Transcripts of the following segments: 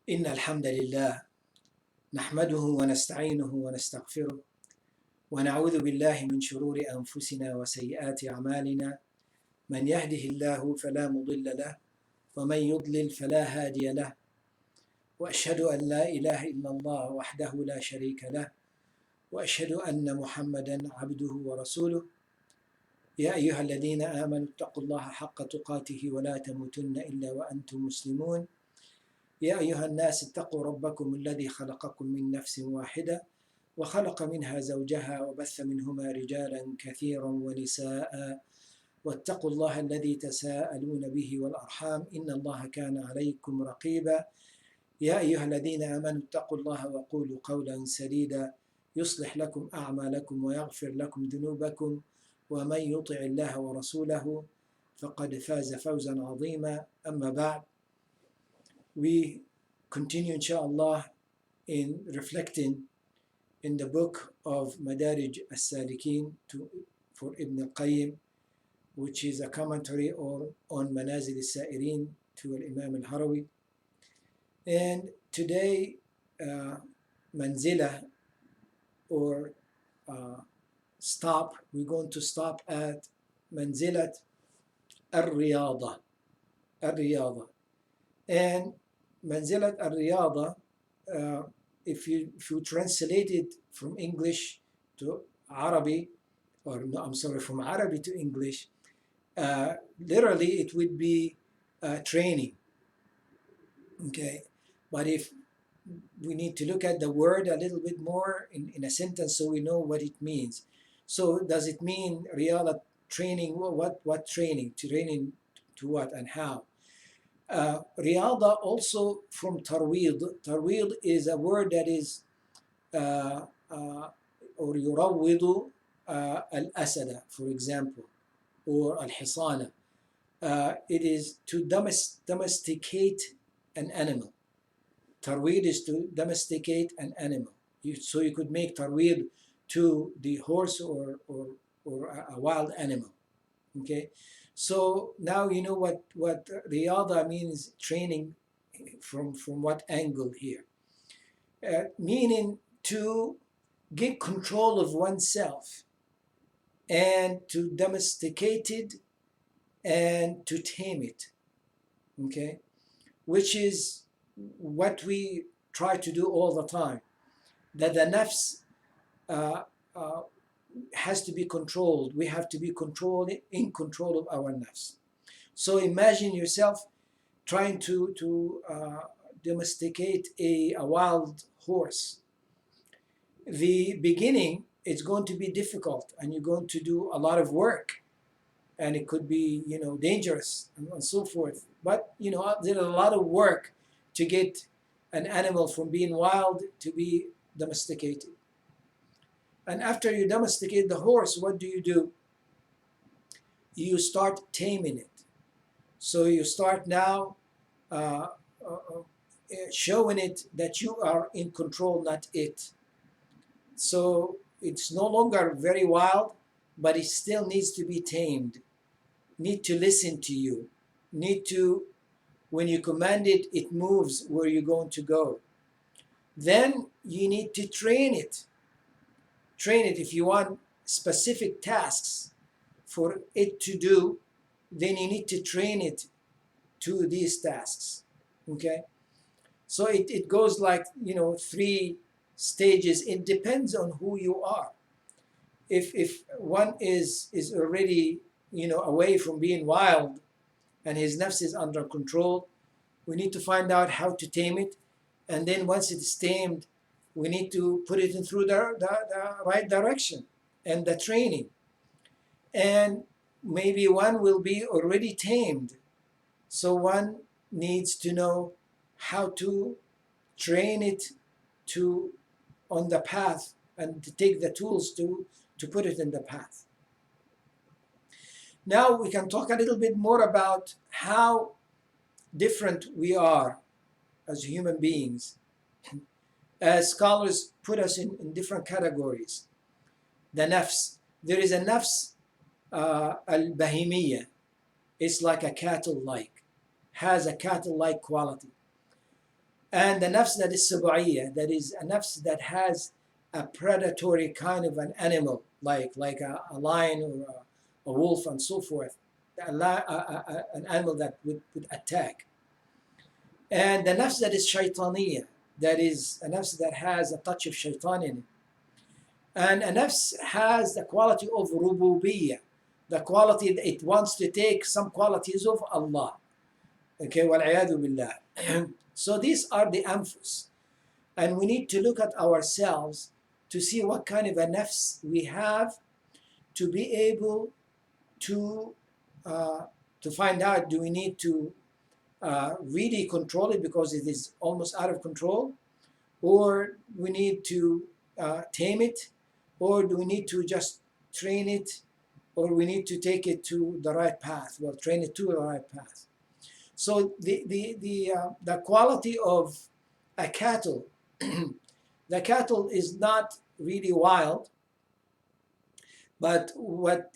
إن الحمد لله نحمده ونستعينه ونستغفره ونعوذ بالله من شرور أنفسنا وسيئات أعمالنا من يهده الله فلا مضل له ومن يضلل فلا هادي له وأشهد أن لا إله إلا الله وحده لا شريك له وأشهد أن محمدا عبده ورسوله يا أيها الذين آمنوا اتقوا الله حق تقاته ولا تموتن إلا وأنتم مسلمون يا أيها الناس اتقوا ربكم الذي خلقكم من نفس واحدة وخلق منها زوجها وبث منهما رجالا كثيرا ونساء واتقوا الله الذي تساءلون به والأرحام إن الله كان عليكم رقيبا يا أيها الذين آمنوا اتقوا الله وقولوا قولا سديدا يصلح لكم أعمالكم ويغفر لكم ذنوبكم ومن يطع الله ورسوله فقد فاز فوزا عظيما أما بعد. We continue inshallah in reflecting in the book of Madarij al-Salikin for Ibn al-Qayyim, which is a commentary on Manazil al-Sa'irin to Imam al-Harawi. And today manzila or stop, we're going to stop at manzilat al-Riyada. And manzilat al-Riyada, if you translate it from English to Arabic, or no, I'm sorry, from Arabic to English, literally it would be training. Okay, but if we need to look at the word a little bit more in a sentence so we know what it means. So does it mean Riyada training? What training? Training to what and how? Riyada also from tarweed. Tarweed is a word that is or yurawwidu al-asada, for example, or al-hisana. It is to domesticate an animal. Tarweed is to domesticate an animal. So you could make tarweed to the horse or a wild animal. Okay. So now you know what riyada means, training from what angle here. Meaning to get control of oneself and to domesticate it and to tame it. Okay, which is what we try to do all the time. That the nafs has to be controlled. We have to be in control of our nafs. So imagine yourself trying to domesticate a wild horse. The beginning is going to be difficult, and you're going to do a lot of work, and it could be dangerous and so forth. But there's a lot of work to get an animal from being wild to be domesticated. And after you domesticate the horse, what do? You start taming it. So you start now showing it that you are in control, not it. So it's no longer very wild, but it still needs to be tamed. Need to listen to you. Need to, when you command it, it moves where you're going to go. Then you need to train it. Train it. If you want specific tasks for it to do, then you need to train it to these tasks. Okay, so it goes like 3 stages. It depends on who you are. If one is already away from being wild and his nafs is under control, we need to find out how to tame it, and then once it's tamed, we need to put it in through the right direction and the training. And maybe one will be already tamed, so one needs to know how to train it on the path and to take the tools to put it in the path. Now we can talk a little bit more about how different we are as human beings. As scholars put us in different categories. The nafs. There is a nafs al-bahimiyya. It's like a cattle-like. Has a cattle-like quality. and the nafs that is subu'iyya, that is a nafs that has a predatory kind of an animal, like a lion or a wolf and so forth, an animal that would attack. And the nafs that is shaytaniyya, that is a nafs that has a touch of shaitan in it. And a nafs has the quality of rububiyyah, the quality that it wants to take some qualities of Allah. Okay, wal-'iyadhu billah. So these are the anfus. And we need to look at ourselves to see what kind of a nafs we have, to be able to find out, do we need to really control it because it is almost out of control, or we need to tame it, or do we need to just train it, or we need to take it to the right path? Well, train it to the right path. So the quality of a cattle, the cattle is not really wild, but what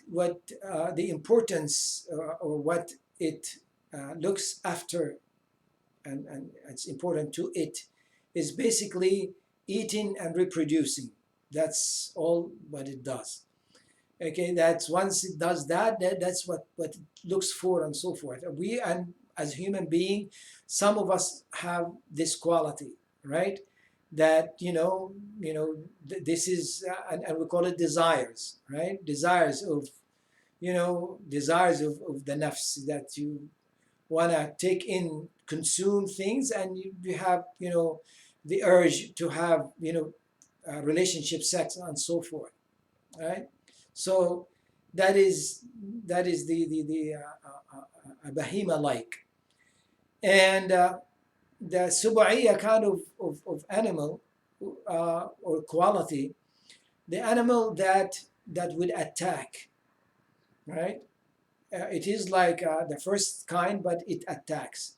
the importance or what it looks after, and it's important to it, is basically eating and reproducing. That's all what it does. Okay, that's once it does that, that's what it looks for and so forth. We, and as human being, some of us have this quality, right? That this is and we call it desires, right? Desires of the nafs, that you want to take in, consume things, and you have the urge to have relationship, sex, and so forth, right? So that is the bahima like. And the subu'iyya kind of animal or quality, the animal that would attack, right? It is like the first kind, but it attacks.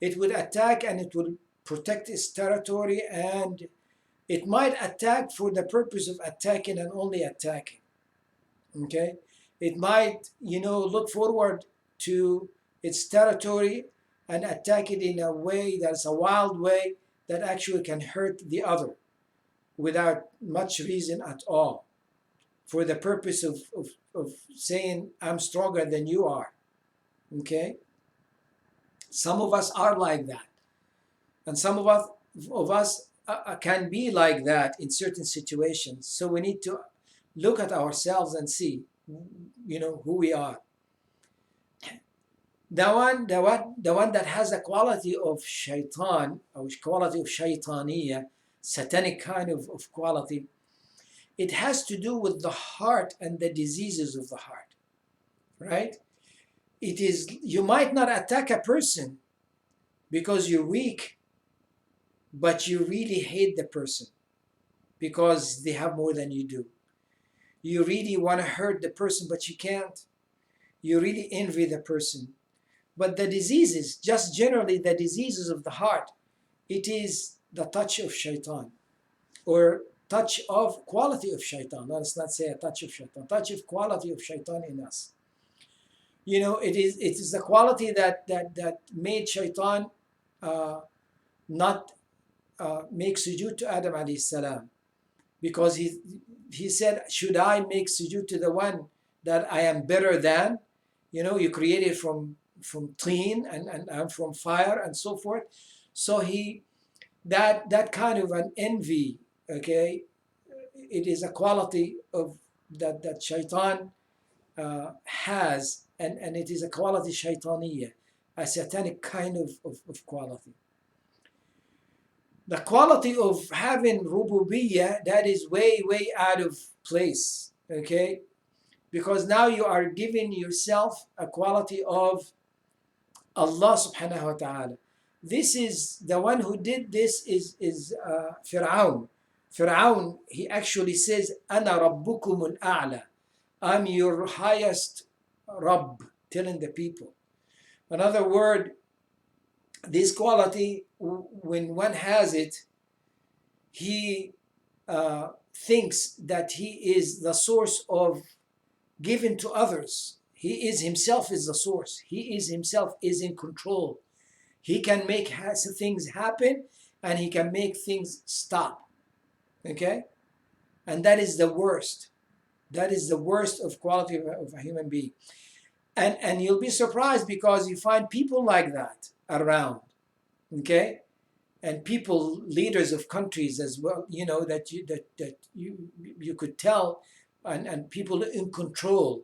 It would attack and it will protect its territory, and it might attack for the purpose of attacking and only attacking. Okay, it might look forward to its territory and attack it in a way that's a wild way that actually can hurt the other without much reason at all, for the purpose of saying, I'm stronger than you are. Okay, some of us are like that, and some of us can be like that in certain situations. So we need to look at ourselves and see who we are. The one that has a quality of shaitan, or quality of shaitaniyya, satanic kind of quality, it has to do with the heart and the diseases of the heart, right? It is, you might not attack a person because you're weak, but you really hate the person because they have more than you do. You really want to hurt the person, but you can't. You really envy the person. But the diseases, just generally the diseases of the heart, it is the touch of shaitan, or touch of quality of shaitan. Let's not say a touch of shaitan, touch of quality of shaitan in us. It is the quality that made shaitan not make sujood to Adam alayhi salam, because he said, should I make sujood to the one that I am better than? You created from teen and from fire and so forth. So that kind of an envy, okay, it is a quality of that shaitan has, and it is a quality shaitaniyya, a satanic kind of quality. The quality of having rububiyyah, that is way out of place, okay? Because now you are giving yourself a quality of Allah subhanahu wa ta'ala. This is the one who did this is Fir'aun. Fir'aun, he actually says, Ana rabbukum al-a'la. I'm your highest Rabb, telling the people. Another word, this quality, when one has it, he thinks that he is the source of giving to others. He is himself is the source. He is himself is in control. He can make things happen, and he can make things stop. Okay? And that is the worst. That is the worst of quality of a human being. And you'll be surprised because you find people like that around. Okay? And people, leaders of countries as well, that you could tell, and people in control,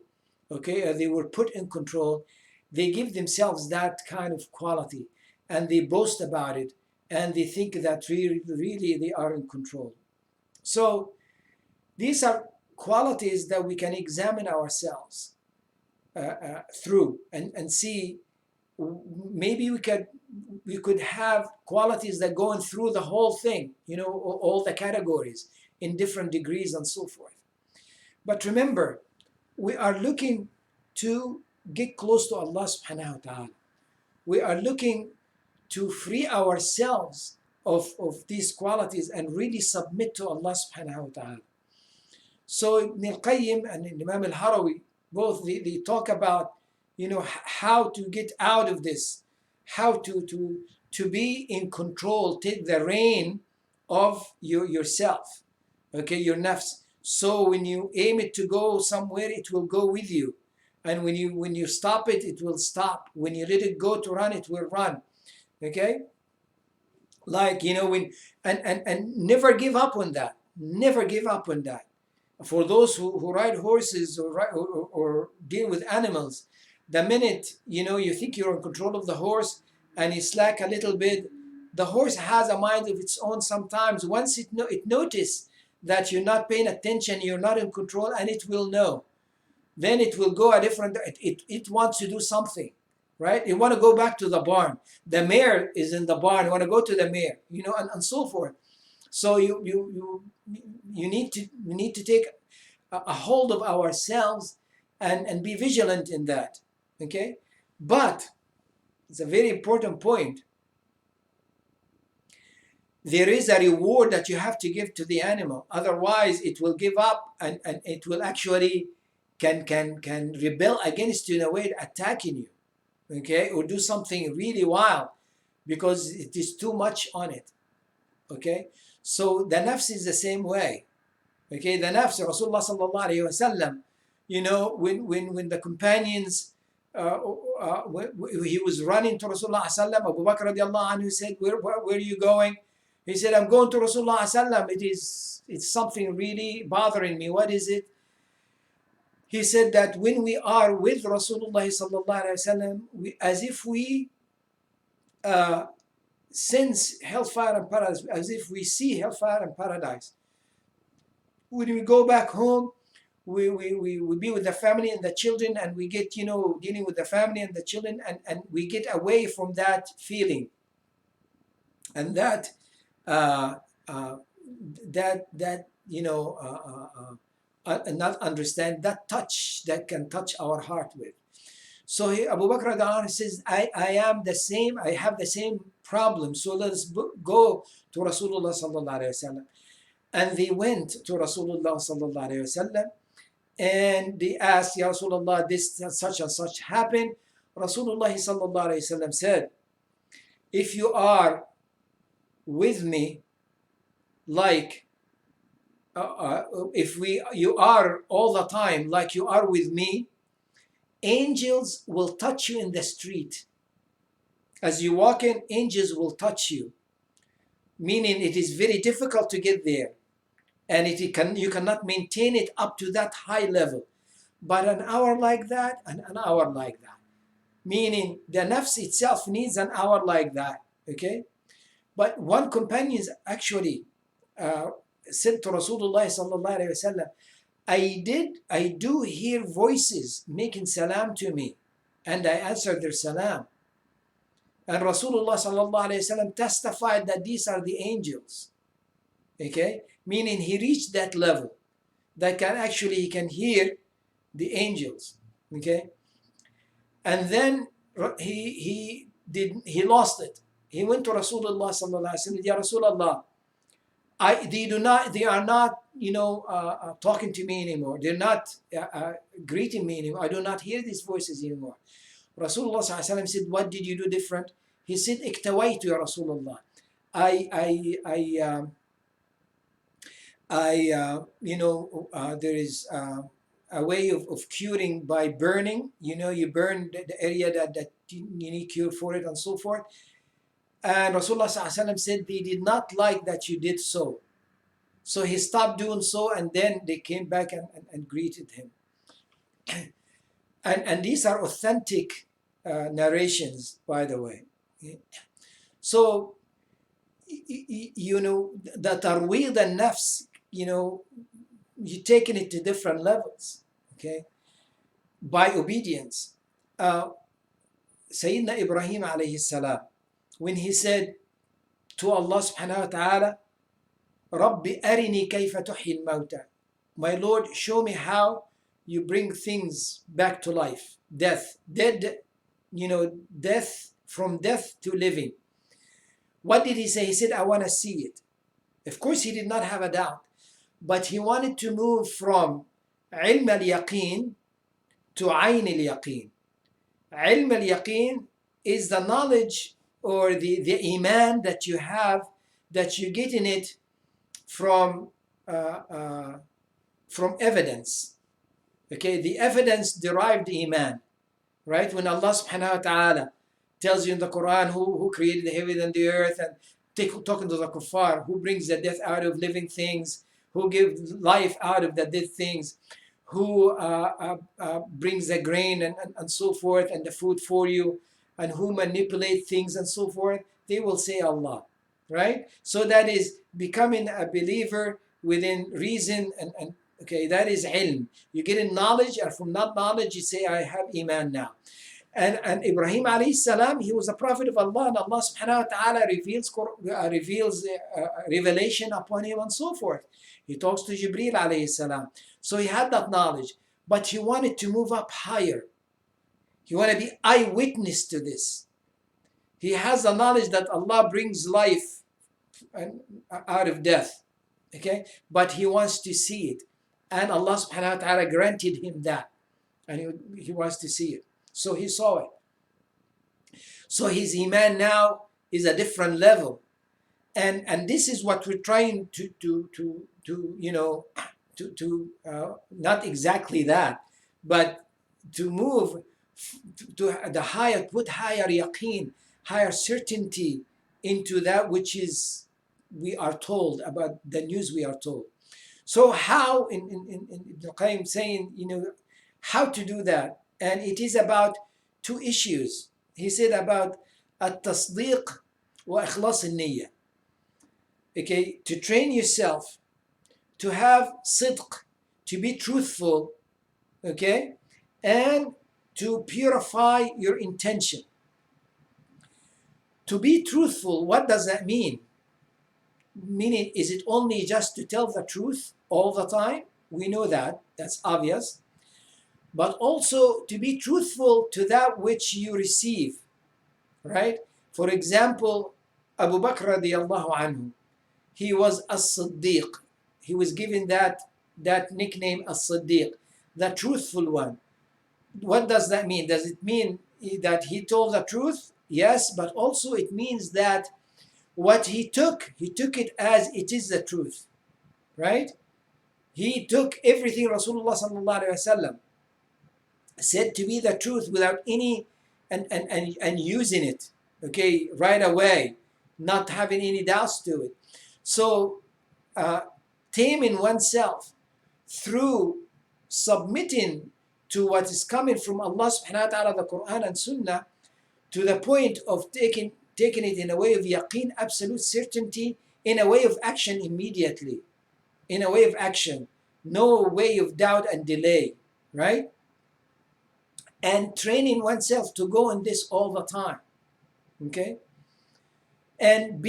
okay, they were put in control. They give themselves that kind of quality, and they boast about it, and they think that really they are in control. So these are qualities that we can examine ourselves through and see. Maybe we could have qualities that go in through the whole thing, all the categories in different degrees and so forth. But remember, we are looking to get close to Allah subhanahu wa ta'ala. We are looking to free ourselves of these qualities and really submit to Allah subhanahu wa ta'ala. So Ibn al-Qayyim and Imam al-Harawi, both they talk about how to get out of this, how to be in control, take the reign of yourself, okay, your nafs. So when you aim it to go somewhere, it will go with you, and when you stop it, it will stop. When you let it go to run, it will run. Okay, like when and never give up on that. Never give up on that. For those who ride horses or deal with animals, the minute you think you're in control of the horse and you slack a little bit, the horse has a mind of its own sometimes. Once it notices that you're not paying attention, you're not in control, and it will know. Then it will go a different, it wants to do something, right? You want to go back to the barn. The mare is in the barn, you want to go to the mare, and so forth. So you need to take a hold of ourselves and be vigilant in that. Okay, but it's a very important point. There is a reward that you have to give to the animal, otherwise it will give up and it will actually can rebel against you in a way, attacking you, okay, or do something really wild because it is too much on it. Okay, so the nafs is the same way. Okay, the nafs, Rasulullah sallallahu alayhi wa sallam, when the companions, he was running to Rasulullah sallam, Abu Bakr radiallahu anhu said, where are you going? He said, I'm going to Rasulullah sallam. It's something really bothering me. What is it? He said that when we are with Rasulullah sallallahu alayhi wa sallam, as if we sense hellfire and paradise, as if we see hellfire and paradise. When we go back home, we be with the family and the children, and we get dealing with the family and the children, and we get away from that feeling, and that not understand that touch that can touch our heart with. So Abu Bakr says, I am the same, I have the same problem, so let us go to Rasulullah sallallahu alayhi wa sallam. And they went to Rasulullah sallallahu alayhi wa sallam, and they asked, Ya Rasulullah, this such and such happened. Rasulullah sallallahu alayhi wa sallam said, if you are with me, like you are all the time like you are with me, angels will touch you in the street. As you walk in, angels will touch you, meaning it is very difficult to get there, and you cannot maintain it up to that high level. But an hour like that, and an hour like that, meaning the nafs itself needs an hour like that. Okay, but one companion actually said to Rasulullah sallallahu alaihi wasallam, I do hear voices making salam to me, and I answered their salam. And Rasulullah sallallahu alaihi wasallam testified that these are the angels. Okay, meaning he reached that level that he can hear the angels. Okay, and then he lost it. He went to Rasulullah sallallahu alaihi wasallam, Ya Rasulullah, they are not talking to me anymore. They're not greeting me anymore. I do not hear these voices anymore. Rasulullah sallallahu alaihi wasallam said, what did you do different? He said, اكتويت يا رسول الله. There is a way of curing by burning. You burn the area that you need cure for it and so forth. And Rasulullah said they did not like that you did so. So he stopped doing so, and then they came back and greeted him. And these are authentic narrations, by the way. So, the tarweed al-nafs, you're taking it to different levels, okay? By obedience. Sayyidina Ibrahim alayhi salam, when he said to Allah subhanahu wa ta'ala, Rabbi arini kayfa tuhyi al-mawta. My Lord, show me how you bring things back to life. Death, death, from death to living. What did he say? He said, I want to see it. Of course, he did not have a doubt, but he wanted to move from ilm al-yaqeen to ayn al-yaqeen. Ilm al-yaqeen is the knowledge or the iman that you have, that you get in it from evidence. Okay, the evidence derived iman, right? When Allah subhanahu wa ta'ala tells you in the Quran who created the heaven and the earth, and talking to the kuffar, who brings the death out of living things, who gives life out of the dead things, who brings the grain and so forth, and the food for you, and who manipulate things and so forth, they will say Allah, right? So that is becoming a believer within reason, and okay, that is ilm. You get in knowledge, and from that knowledge you say, I have iman now. And Ibrahim alayhi salam, he was a prophet of Allah, and Allah subhanahu wa ta'ala reveals revelation upon him and so forth. He talks to Jibreel alayhi salam. So he had that knowledge, but he wanted to move up higher. He wanted to be eyewitness to this. He has the knowledge that Allah brings life out of death, okay? But he wants to see it. And Allah subhanahu wa ta'ala granted him that. And he wants to see it. So he saw it. So his iman now is a different level. And this is what we're trying to not exactly that, but to move to the higher, put higher yaqeen, higher certainty into that which is, we are told about the news we are told. So how, in Ibn Qayyim saying, how to do that? And it is about two issues. He said about at-tasdiq wa ikhlas al-niyya. Okay, to train yourself to have sidq, to be truthful, okay, and to purify your intention. To be truthful, what does that mean? Meaning, is it only just to tell the truth all the time? We know that, that's obvious. But also to be truthful to that which you receive, right? For example, Abu Bakr radiallahu anhu, he was as-Siddiq. He was given that nickname as-Siddiq, the truthful one. What does that mean? Does it mean that he told the truth? Yes, but also it means that what he took it as it is the truth, right? He took everything Rasulullah sallallahu alaihi wasallam said to be the truth without any, and using it, okay, right away, not having any doubts to it. So taming oneself through submitting to what is coming from Allah subhanahu wa ta'ala, the Quran and Sunnah, to the point of taking it in a way of yaqeen, absolute certainty, in a way of action immediately, in a way of action, no way of doubt and delay, right? And training oneself to go in this all the time, okay? And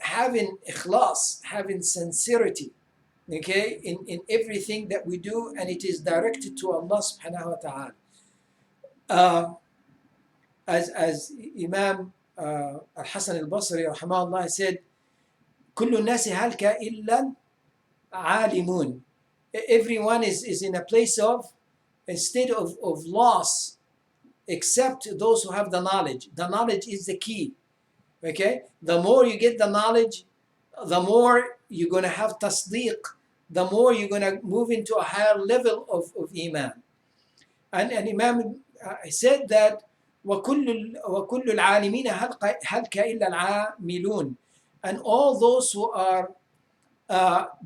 having ikhlas, having sincerity, okay, in everything that we do, and it is directed to Allah subhanahu wa ta'ala. As Imam al-Hasan al-Basri rahimahullah said, كل الناس هلك إلا عالمون. Everyone is in a place of, a state of loss, except those who have the knowledge. The knowledge is the key. Okay, the more you get the knowledge, the more you're going to have tasdeeq, the more you're going to move into a higher level of iman. And Imam said that وكل العالمين هلك إلا العاملون, and all those who are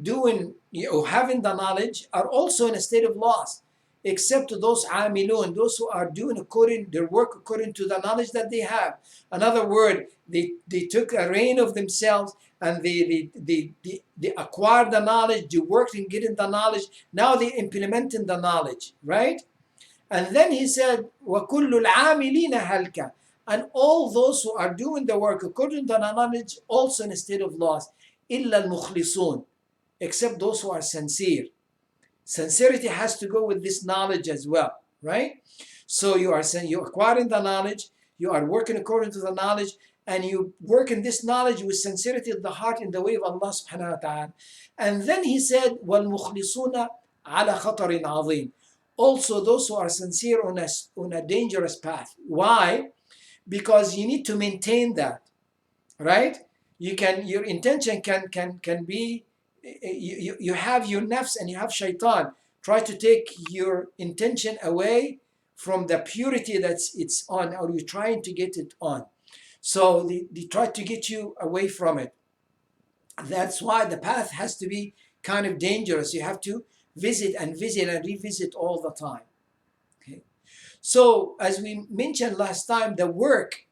doing or having the knowledge are also in a state of loss, except those amilun, those who are doing according their work according to the knowledge that they have. Another word, they took a reign of themselves and they acquired the knowledge, they worked in getting the knowledge, now they implementing the knowledge, right? And then he said, وَكُلُّ الْعَامِلِينَ هَلْكَ, and all those who are doing the work according to the knowledge also in a state of loss. إِلَّا الْمُخْلِصُونَ, except those who are sincere. Sincerity has to go with this knowledge as well, right? So you're acquiring the knowledge, you are working according to the knowledge, and you work in this knowledge with sincerity of the heart in the way of Allah subhanahu wa ta'ala. And then he said, وَالْمُخْلِصُونَ عَلَى خَطَرٍ عَظِيمٍ, also those who are sincere on a dangerous path. Why? Because you need to maintain that, right? Your intention can be, you have your nafs and you have shaitan try to take your intention away from the purity it's on, or you're trying to get it on. So they try to get you away from it. That's why the path has to be kind of dangerous. You have to visit and revisit all the time. Okay. So as we mentioned last time, the work,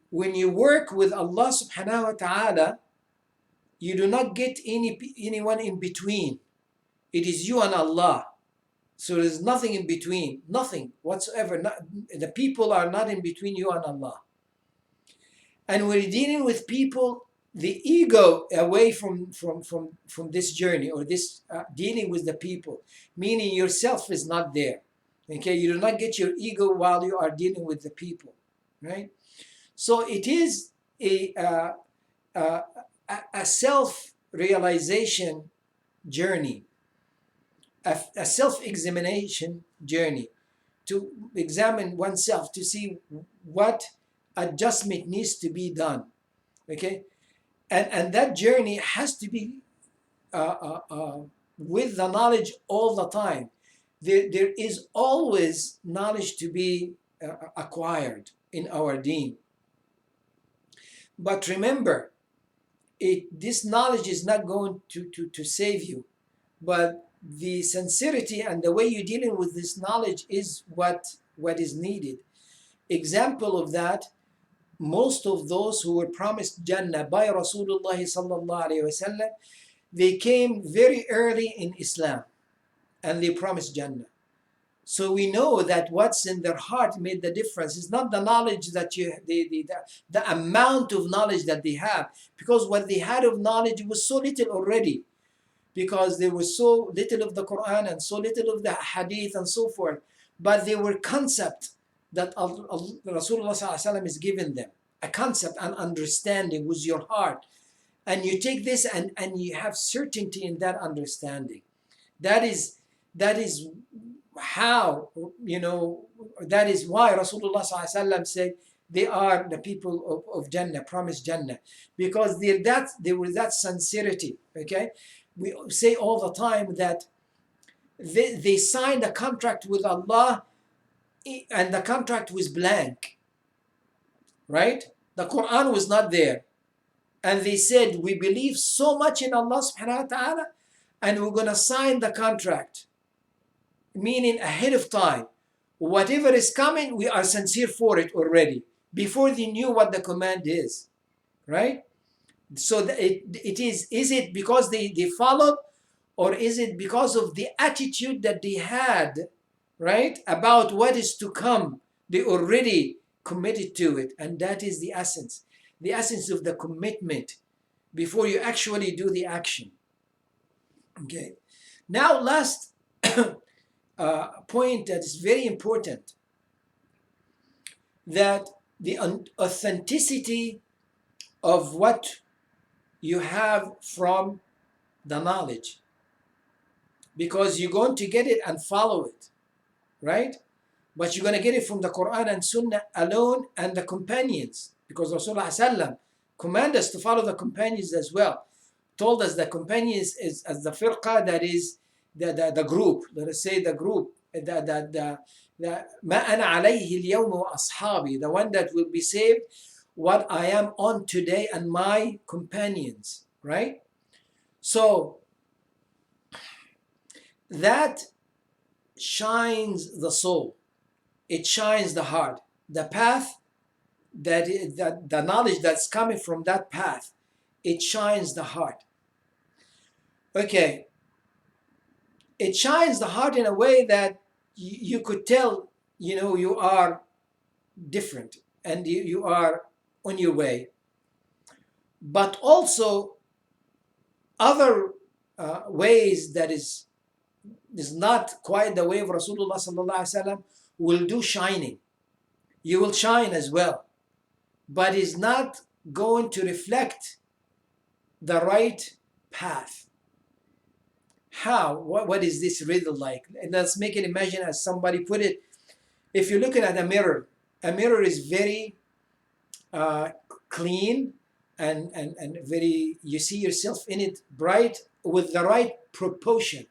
when you work with Allah subhanahu wa ta'ala, you do not get anyone in between. It is you and Allah. So there's nothing in between, nothing whatsoever. The people are not in between you and Allah. And when you're dealing with people, the ego away from this journey, or this dealing with the people, meaning yourself is not there. Okay, you do not get your ego while you are dealing with the people, right? So it is a self-realization journey, a self-examination journey, to examine oneself to see what adjustment needs to be done. Okay, and that journey has to be with the knowledge all the time. There is always knowledge to be acquired in our deen. But remember, this knowledge is not going to save you, but the sincerity and the way you're dealing with this knowledge is what is needed. Example of that, most of those who were promised Jannah by Rasulullah sallallahu alaihi wasallam, they came very early in Islam and they promised Jannah. So we know that what's in their heart made the difference. It's not the knowledge that the amount of knowledge that they have, because what they had of knowledge was so little already, because there was so little of the Quran and so little of the hadith and so forth. But they were concept that Rasulullah ﷺ is giving them, a concept, an understanding with your heart. And you take this and you have certainty in that understanding. That is how, that is why Rasulullah ﷺ said they are the people of Jannah, promised Jannah, because there was that sincerity. Okay, we say all the time that they signed a contract with Allah, and the contract was blank, right? The Quran was not there, and they said, we believe so much in Allah subhanahu wa ta'ala, and we're going to sign the contract, meaning ahead of time. Whatever is coming, we are sincere for it already, before they knew what the command is, right? So is it because they followed, or is it because of the attitude that they had, right, about what is to come? They already committed to it, and that is the essence of the commitment before you actually do the action. Okay, now last point that is very important, that the authenticity of what you have from the knowledge, because you're going to get it and follow it, right? But you're going to get it from the Quran and Sunnah alone and the companions, because Rasulullah ﷺ command us to follow the companions as well. Told us the companions is as the firqa, that is the group. Let us say the group. ما أنا عليه اليوم وأصحابي, the one that will be saved, what I am on today and my companions, right? So that shines the soul, it shines the heart. The path that the knowledge that's coming from that path, it shines the heart. Okay, it shines the heart in a way that you could tell, you are different and you are on your way. But also other ways that is not quite the way of Rasulullah sallallahu alaihi wasallam will do shining. You will shine as well, but is not going to reflect the right path. How? What is this riddle like? And let's make it imagine, as somebody put it, if you're looking at a mirror is very clean and very, you see yourself in it bright with the right proportion.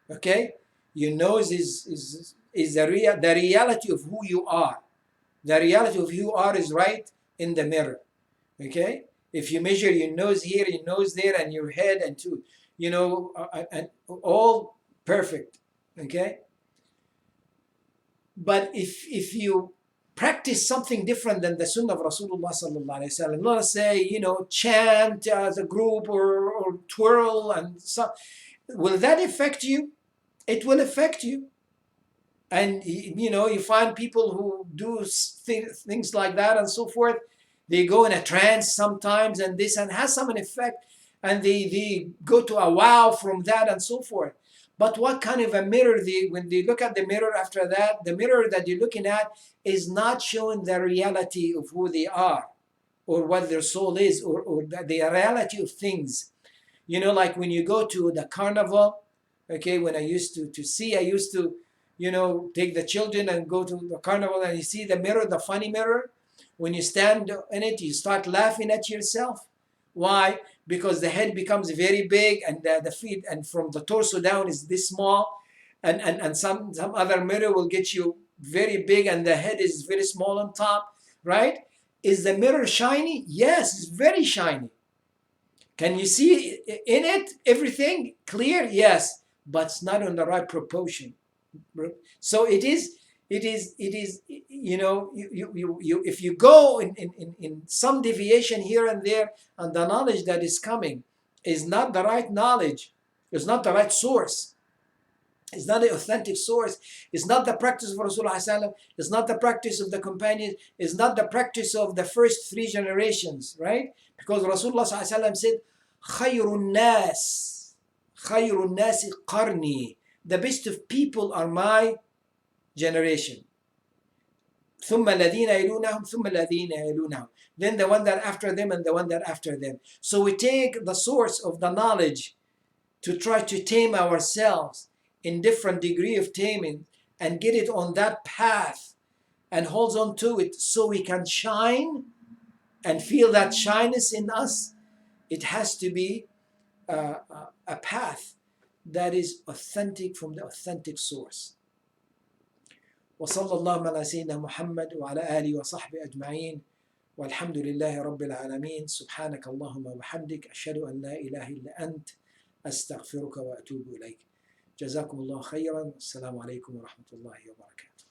Okay, your nose is the reality of who you are. The reality of who you are is right in the mirror. Okay, if you measure your nose here, your nose there, and your head, and two, and all perfect. Okay, but if you practice something different than the sunnah of Rasulullah sallallahu alaihi wasallam, let us say, chant as a group or twirl and so, will that affect you? It will affect you. And you find people who do things like that and so forth. They go in a trance sometimes, and this, and has some effect, and they go to a wow from that and so forth. But what kind of a mirror, when they look at the mirror after that, the mirror that you're looking at is not showing the reality of who they are or what their soul is, or the reality of things. Like when you go to the carnival, okay, when I used to take the children and go to the carnival, and you see the mirror, the funny mirror. When you stand in it, you start laughing at yourself. Why? Because the head becomes very big, and the feet, and from the torso down is this small, and some other mirror will get you very big, and the head is very small on top, right? Is the mirror shiny? Yes, it's very shiny. Can you see in it everything clear? Yes, but it's not on the right proportion. So it is if you go in some deviation here and there, and the knowledge that is coming is not the right knowledge, it's not the right source, it's not the authentic source, it's not the practice of Rasulullah, it's not the practice of the companions, it's not the practice of the first 3 generations, right? Because Rasulullah said, khayrun nas qarni, the best of people are my generation. ثم الذين يلونهم ثم الذين يلونهم, then the one that after them, and the one that after them. So we take the source of the knowledge to try to tame ourselves in different degree of taming, and get it on that path and holds on to it, so we can shine and feel that shyness in us. It has to be a path that is authentic from the authentic source. وصلى الله على سيدنا محمد وعلى آله وصحبه أجمعين والحمد لله رب العالمين. سبحانك اللهم وبحمدك أشهد أن لا إله إلا أنت أستغفرك وأتوب إليك. جزاكم الله خيرا. السلام عليكم ورحمة الله وبركاته.